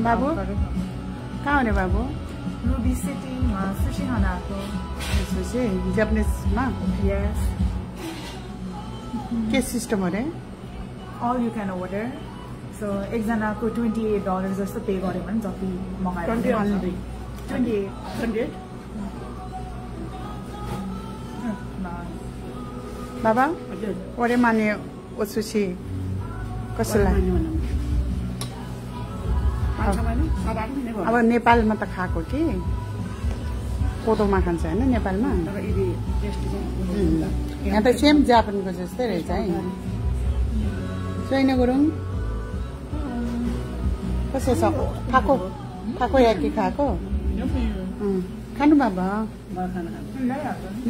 बाबु कहाँ हो रे बाबु रुबी सिटीमा सुशी खान आएको सुशी जापानिजमा यस के सिस्टम हो रे all you can order so एकजनाको $28 जस्तो पे गर्यो भने जति मगायो 28 बाबा ओरे माने ओ सुशी कसलाई अब नेपालमा त खाएको कि कोदोमा खान्छ हैन नेपालमा यहाँ त सेम जापानको जस्तै रहेछ है सैना गुरुङ कसो छ खाएको या कि खाएको खानु बाबा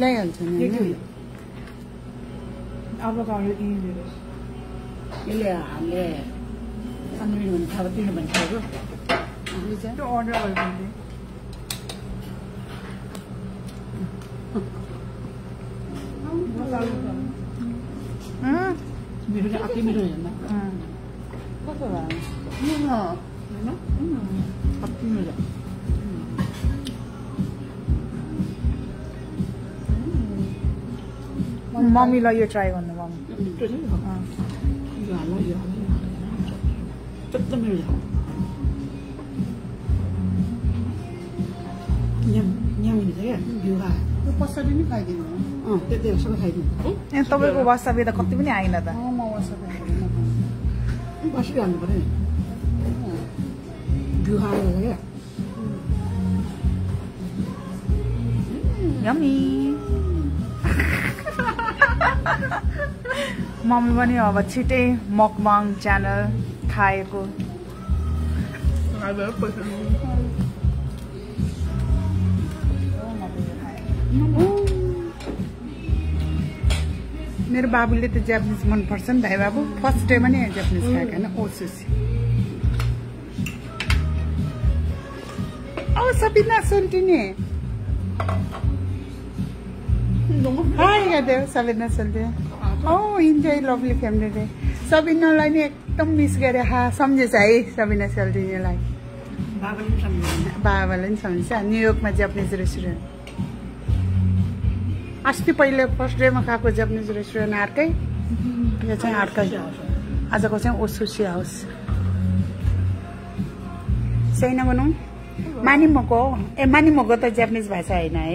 ल्याइहाल्छु नि अब गाउँले यसले हामीले सन्मिल भने खाएको दिनु भने खाएको त्यो अर्डर गरेको मेरो चाहिँ अति मिठो हेर्न कस्तो भयो अति मिठो मम्मीलाई यो ट्राई गर्नु मम्मी एकदम मिठो न्याउनु छ क्या घिउ खा त्यो कसरी नि खाइदिनु त्यति सबै खाइदिनु तपाईँको वासाबी त कति पनि आएन त म वासाबी बसिरहनु पर्यो नि घिउ खाएर क्या यम्मी मम्मी पनि अब छिटै मकबाङ च्यानल खाएको मेरो बाबुले त जापानिज मनपर्छ नि भाइ बाबु फर्स्ट डेमा नि जापानिज खाएको होइन ओ सुशी औ सबिना सोल्टिने हाई गर्दै सबिना सोल्टिने इन्जोय लभली फ्यामिली डे सबिनालाई नि एकदम मिस गरे सम्झेछ है सबिना सोल्टिनेलाई बाबाले पनि सम्झेछ न्युयोर्कमा जापानिज रेस्टुरेन्ट अस्ति पहिले फर्स्ट डेमा खाएको जापानिज रेस्टुरेन्ट अर्कै यो चाहिँ अर्कै आजको चाहिँ ओ सुशी हाउस सैना भनौँ मानिमको मानिमको त जापानिज भाषा होइन है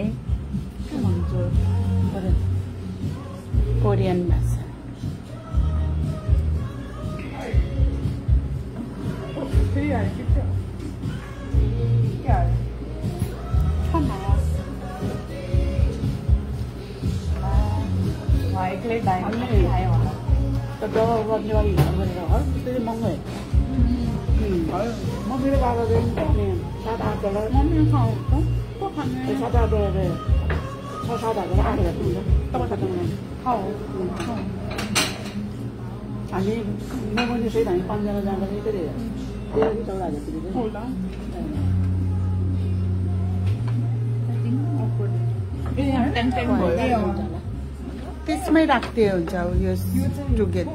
कोरियन भाषा एक्लै दाइले खायो होला त दवा गर्नेवाली गरेर हर त्यसरी महँगो म मेरो बाबाले $7-8 मम्मी खाउँछ $7-8 $6-7 8,000 हुन्छ तपाईँ कता खाऊ हामी नगर्ने सहित हामी 5 जना जाँदा चाहिँ त्यही 13-14,000 पुग्यो होला त्यसमै राख्दै हुन्छ यो टुगेदर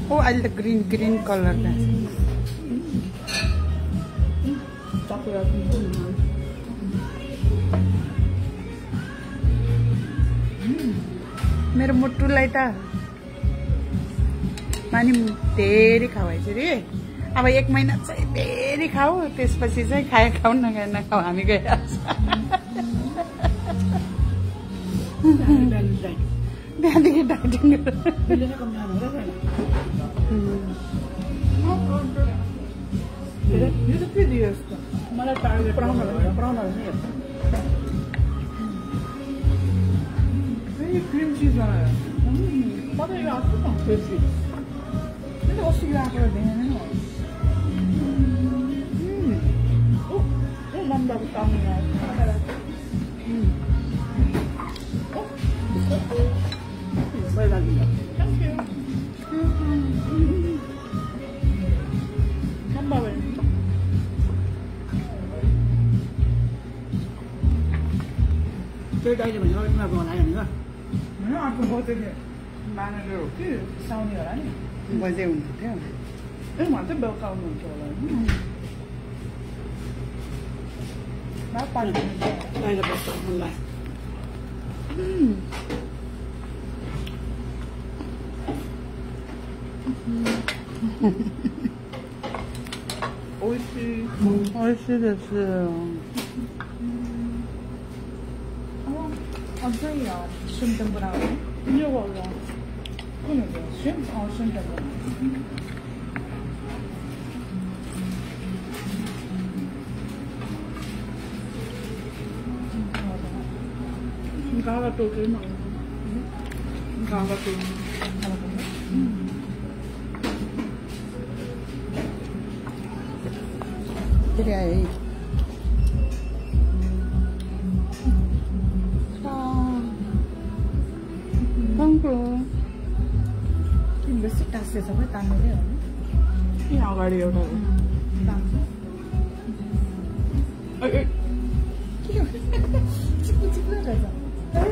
ओ अहिले त ग्रीन कलर मेरो मुटुलाई त मानि धेरै खावाइछ रे अब 1 महिना चाहिँ धेरै खाऊ त्यसपछि चाहिँ खाऊ नखाऊ हामी गइहाल्छ त्यहाँदेखि डाइटिङ मलाई टार्गेट पढाउन क्रिम चिज बनायो मलाई यो आएको त फेरि अस्ति यो आएको देखेन लम्बा तामी त्यो दाइले भनेको बनायो भने होइन अर्को बहुत म्यानेजर हो कि साउने होला नि बजे हुनुहुन्थ्यो ए उहाँ चाहिँ बेलुका आउनुहुन्छ होला नि पानी बाहिर बस्छ मलाई美味しいです。这样顺天不拉，你有我了，不能的，顺天不拉。你刚刚都给哪？你刚刚都。그래. Thank you. बेसी टाँसे सबै तान्दै हो नि यहाँ अगाडि एउटा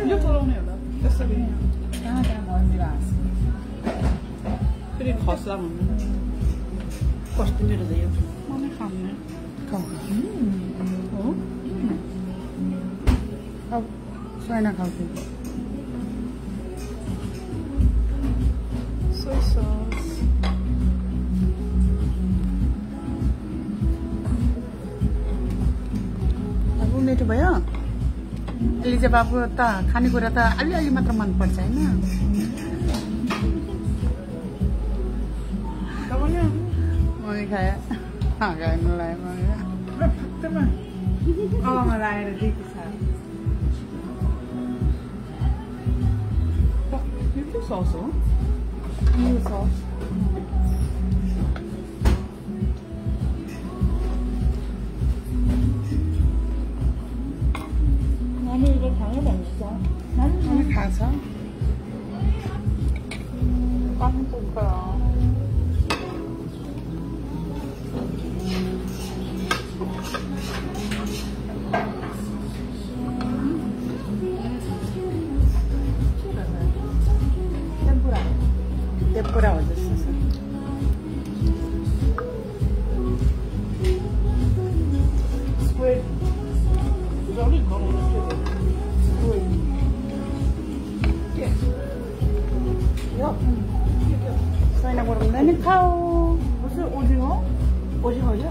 यो चलाउने होला त्यसरी कहाँ त्यहाँ मन्दिर हाँस फेरि खस्ला भन्नु कस्तो मेरो यो मलाई खाने हो खाऊ सोना खाऊ soy sauce अब मिठो भयो एलिजा बाबु त खानेकुरा त अलिअलि मात्र मनपर्छ होइन मैले खाएँ खानु लाग्यो आमामा लगाएर दिएको छ यो के सस हो New sauce. 나는 이거 당해봤어. अनि खान्छ 빵 볶아요. tempura हो जस्तो छ Squid. It's only golden squid. Yes. यो सोना बनाउँदैन खाऊ 무슨 오징어? 오징어요?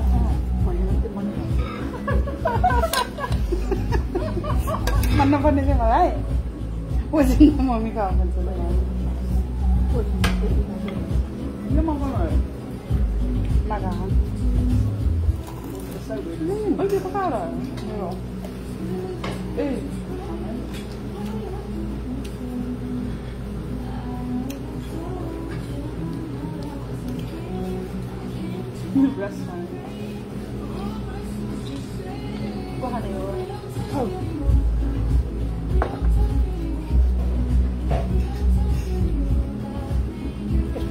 मन नपर्ने चाहिँ मलाई ओजिङ मम्मी खाऊ भन्छ 이거 먹어요. 막아 어디 봐라. 이거. 에이. restaurant. 뭐 하네요.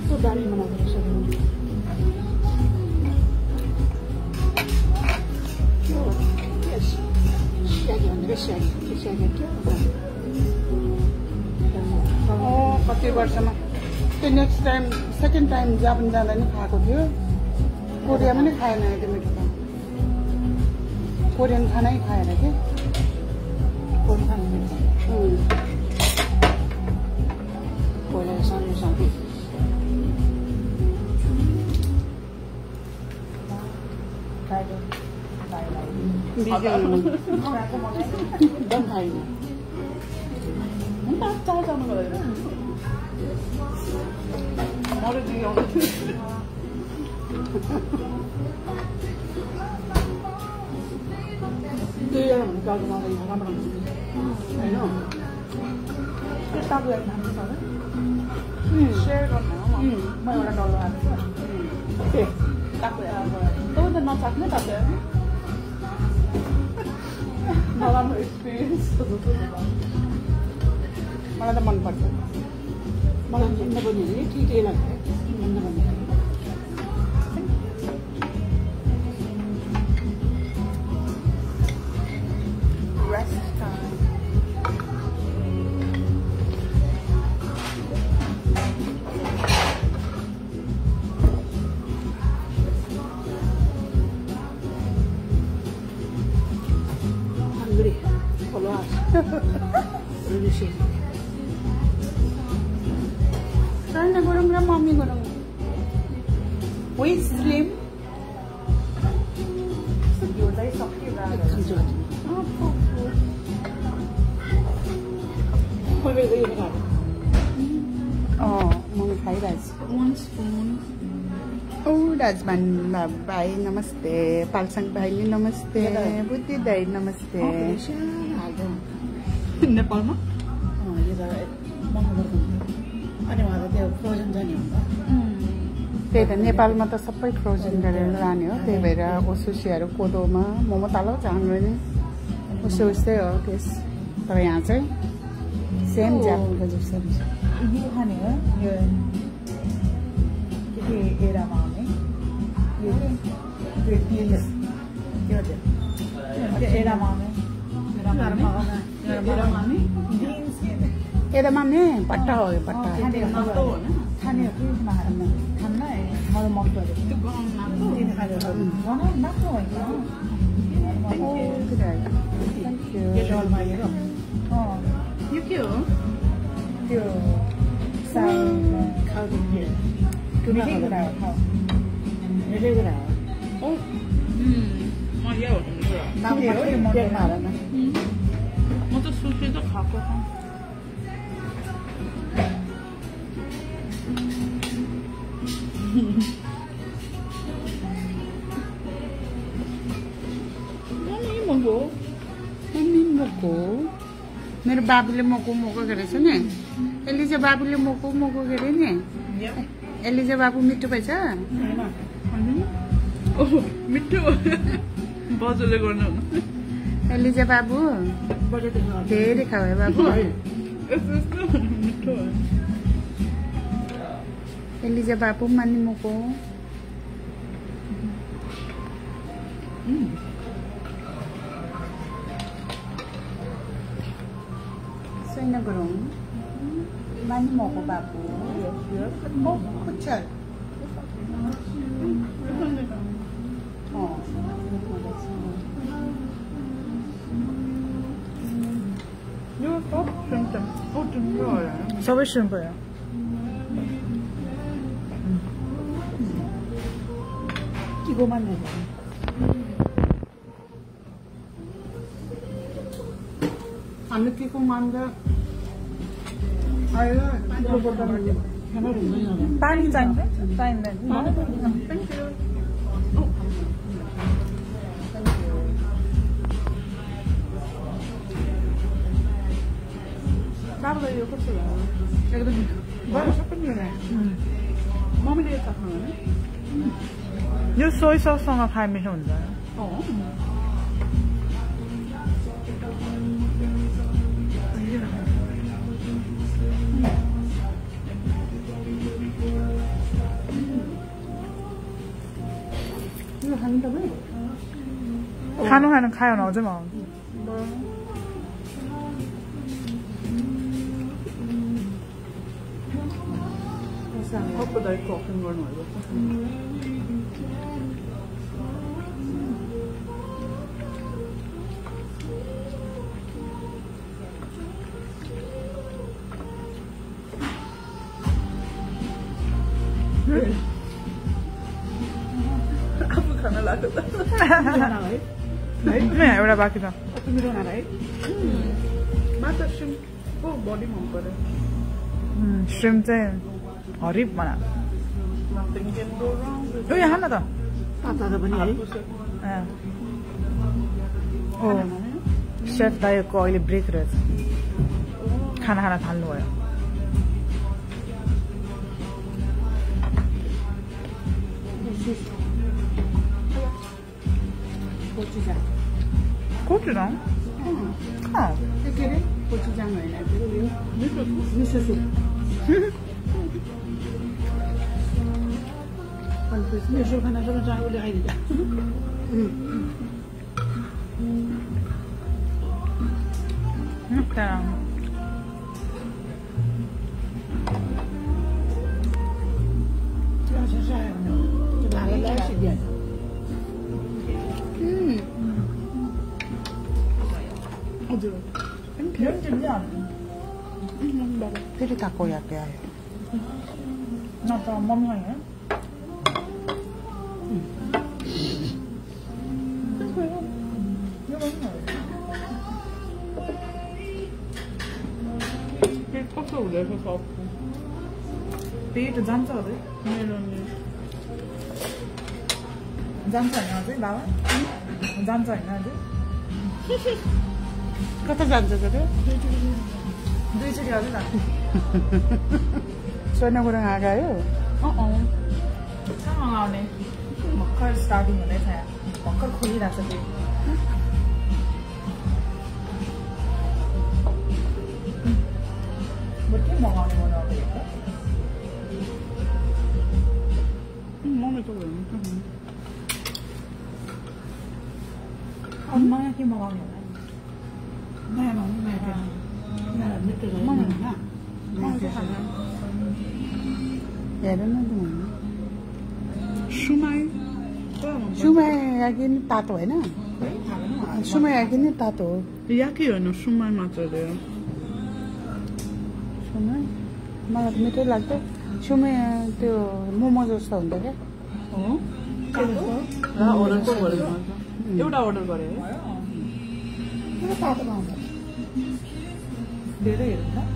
소다리 만나서 시작이 오늘의 시작이었죠. कति वर्षमा त्यो next time second time Japan जाँदा नि खाएको थियो कोरियामा नि खाएन त्यो मिठो त कोरियन खानै खाएर के कोरियन खाना कोरियन सँगै एकदम खाइने 짜자는 거다 이거. 머리 뒤에 오는. त्यही गाउँको मलाई राम्रो हुन्छ होइन तातो एक हामी सबै सेयर गर्न हो म एउटा डल्लो हाल्छु ए तातो तपाईँ त नचाख्ने तातो नराम्रो एक्सपिरियन्स मलाई त मनपर्छ मलाई नबन्ने ठिकै लाग्छ नबन्ने rest time Sana gorong ram mommy gorong. We slim. यो चाहिँ सक्यो खान्छु mommy खाइरहेछ 1 spoon राजमान भाइ नमस्ते पालसाङ भाइ नमस्ते बुद्धि दाइ नमस्ते नेपालमा यो त महँगो अनि उहाँ त त्यो फ्रोजन जाने हो त्यही त नेपालमा त सबै फ्रोजन गरेर लाने हो त्यही भएर ओसुसीहरू कोदोमा मोमो तालो हाम्रो नि उस्तै उस्तै हो त्यस तर यहाँ चाहिँ सेम जापानको जस्तो यो खाने हो यो के एरामा आउने यो एरामा आउने एदामा ने पट्टा हो पट्टा खाने हो कि खाना है मलाई मन पर्यो मात्र यो डलमा यो के हो त्यो मिठै कुरा हो मिठै कुरा हो मजा हो म त सुसी त खाएको मेरो बाबुले मोको गरेछ नि यसले चाहिँ बाबुले मोको गरे नि यसले चाहिँ बाबु मिठो भएछ मिठो बजुले गर्नु यसले चाहिँ बाबु धेरै खायो बाबु मिठो यसले चाहिँ बाबु मानि मोको Soina gorong mani moko babu oh kucel oh यो सब सिम्पल ओ तिम्रो सबै सिम्पल हो के मान्ने हामी के को मान्दा पानी चाहिँदैन बाबुलाई यो कस्तो लाग्यो एकदम मिठो सबै मिठो मम्मीले यो सक्नु यो सोय सससँग खाए मिठो हुन्छ खानु खायो भने अझै म हप्पदाइ कफिङ गर्नु भएको आफू खाना लाग्यो त एउटा बाँकी छ मेरो खाना है मात्र श्रिम्पको बडी मन पर्यो श्रिम चाहिँ हरिफ बना Nothing can go wrong with यो यहाँ न त ताता पनि है ओ सेफ दाइको अहिले ब्रेक रहेछ खाना थाल्नुभयो 고추장? के अरे गोचुजाङ होइन मिसो सुप यसो खाना सबै चाउले खाइदिन्छ फेरि ताकोयाकी आयो Nó cho mâm này á. cái có số để phải học Tí từ dám giờ đấy. nên là Dám chảy nào đấy báo. Dám chảy nào đấy. कता जान्छ त दुई चोटि अझै लाग्छ सोनापुरङ आगायो कहाँ आउने भर्खर स्टार्टिङ हुँदैछ भर्खर खोलिरहेको छ त्यो के मगाउने बनाउँदै món này tôi làm अनि नयाँ के मगाउने होला नयाँ मगाउने नयाँ món này hả món cái hành हेर न sumai सुमाई यागी नि तातो होइन सुमाई यागी नि तातो हो yaki होइन sumai मात्र हो सुमाई मलाई त मिठै लाग्छ सुमाई त्यो मोमो जस्तो हुन्छ क्या order पो गरेको एउटा order गरे है तातो पाउँछ धेरै हेर्नु